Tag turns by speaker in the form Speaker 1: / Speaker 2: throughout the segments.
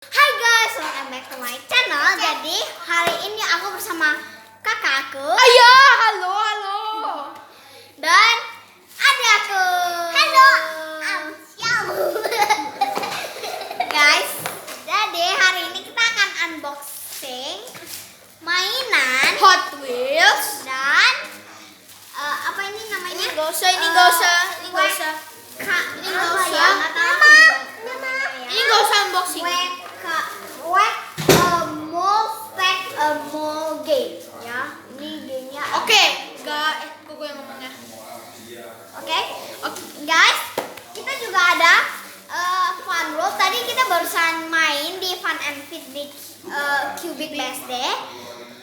Speaker 1: Hai guys, welcome back to my channel. Jadi hari ini aku bersama kakakku.
Speaker 2: Ayo, halo.
Speaker 1: Dan adik aku. Halo. Guys, jadi hari ini kita akan unboxing mainan
Speaker 2: Hot Wheels.
Speaker 1: dan apa ini namanya?
Speaker 2: Ini gak usah.
Speaker 1: Ini nggak usah. Ini nggak usah
Speaker 2: Unboxing.
Speaker 1: Whack-a-mole game ya. Ini gamenya.
Speaker 2: Oke, gue yang ngomongnya.
Speaker 1: Oke, guys, kita juga ada Fun World. Tadi kita barusan main di Fun and Fit di Cubic BSD.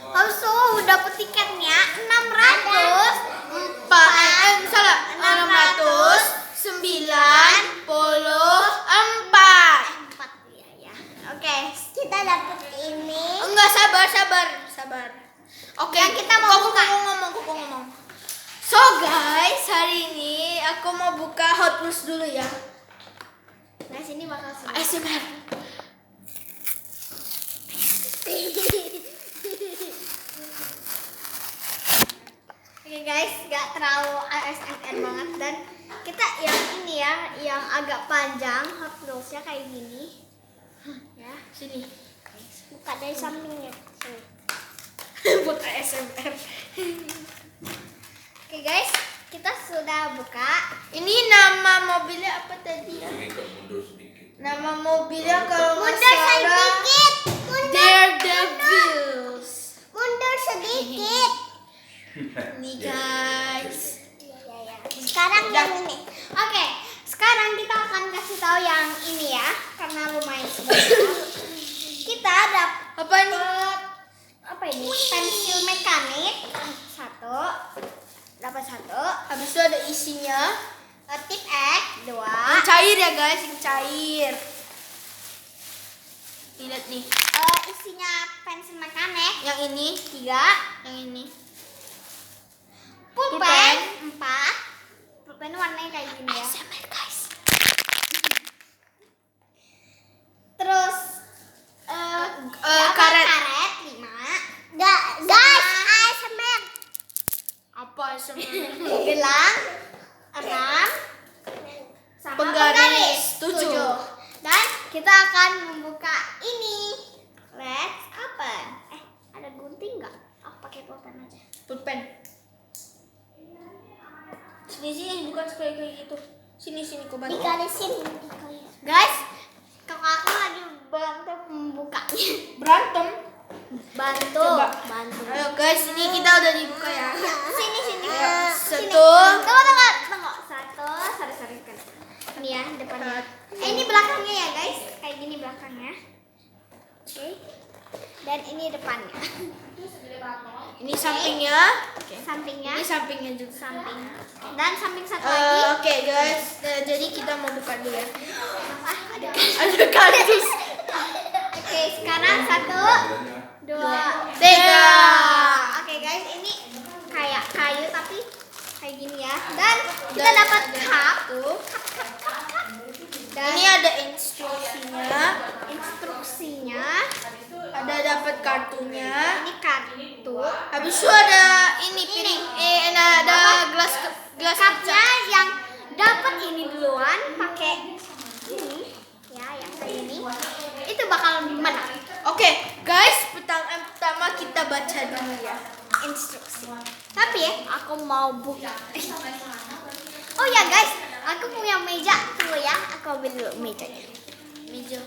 Speaker 1: Habis itu dapet tiketnya
Speaker 2: 694.
Speaker 1: ya. Oke, kita dapet ini.
Speaker 2: Enggak, sabar. Oke,
Speaker 1: Yang kita mau buka.
Speaker 2: Kok ngomong. So guys, hari ini aku mau buka Hot Wheels dulu ya.
Speaker 1: Guys, ini bakal seru.
Speaker 2: ASMR.
Speaker 1: Oke guys, gak terlalu ASMR banget. Dan kita yang ini ya, yang agak panjang Hot Wheels-nya kayak gini. Ya,
Speaker 2: Sini.
Speaker 1: buka dari sampingnya. Sini.
Speaker 2: Buat ASMR.
Speaker 1: Oke guys, kita sudah buka.
Speaker 2: Ini nama mobilnya apa tadi ya? Nama mobilnya kalau nggak
Speaker 1: Mundur
Speaker 2: salah
Speaker 1: sedikit.
Speaker 2: Daredevils.
Speaker 1: Mundur sedikit.
Speaker 2: Nih guys.
Speaker 1: Sekarang yang ini. Oke, sekarang kita akan kasih tahu yang ini ya, karena lumayan sebentar. Kita
Speaker 2: Apa ini?
Speaker 1: dapat apa ini? Pensil mekanik dapat satu.
Speaker 2: Habis itu ada isinya.
Speaker 1: Tip X 2.
Speaker 2: Yang cair ya guys, yang cair. Lihat nih.
Speaker 1: Isinya pensil mekanik.
Speaker 2: Yang ini,
Speaker 1: 3.
Speaker 2: yang ini.
Speaker 1: Pulpen 4. Pulpen warnanya kayak gini ya.
Speaker 2: ASMR guys.
Speaker 1: Terus
Speaker 2: Karet.
Speaker 1: 5. Guys, ASMR.
Speaker 2: Apa ASMR?
Speaker 1: Gelang 6 sama
Speaker 2: Penggaris 7.
Speaker 1: Dan kita akan membuka ini. Let's open. Ada gunting nggak? Aku pakai pulpen aja.
Speaker 2: Pulpen. Sini bukan kayak gitu. Sini kau bantu.
Speaker 1: Digarisin. Guys, kakak aku lagi bantu membukanya.
Speaker 2: Berantem.
Speaker 1: Bantu.
Speaker 2: Coba.
Speaker 1: Bantu.
Speaker 2: Ayo guys, ini kita udah dibuka ya.
Speaker 1: Sini.
Speaker 2: Ayo,
Speaker 1: Sini.
Speaker 2: satu.
Speaker 1: Tunggu. Satu. Sorry kan. Ini ya depannya. Ini belakangnya ya guys. Kayak gini belakangnya. Oke. Dan ini depannya.
Speaker 2: Ini sampingnya.
Speaker 1: Sampingnya.
Speaker 2: Ini sampingnya juga.
Speaker 1: Samping. Dan samping satu lagi.
Speaker 2: Oke guys, jadi kita mau buka dulu ya.
Speaker 1: Ada.
Speaker 2: Ada kardus.
Speaker 1: Oke, sekarang 1, 2,
Speaker 2: 3.
Speaker 1: Oke guys, ini kayak kayu tapi kayak gini ya. Dan kita dapat cup. Dan
Speaker 2: Ini ada instruksinya. Ada dapat kartunya.
Speaker 1: Ini kartu.
Speaker 2: Habis itu ada ini piring. Ada gelas
Speaker 1: Cupnya yang dapat ini duluan pakai ini ya, yang kayak ini. Itu bakal menang.
Speaker 2: Oke, guys, pertama kita baca dulu ya.
Speaker 1: Instruksi. Tapi ya, aku mau buka. Oh ya guys, aku punya meja. Tunggu ya, aku ambil dulu mejanya.
Speaker 2: Meja.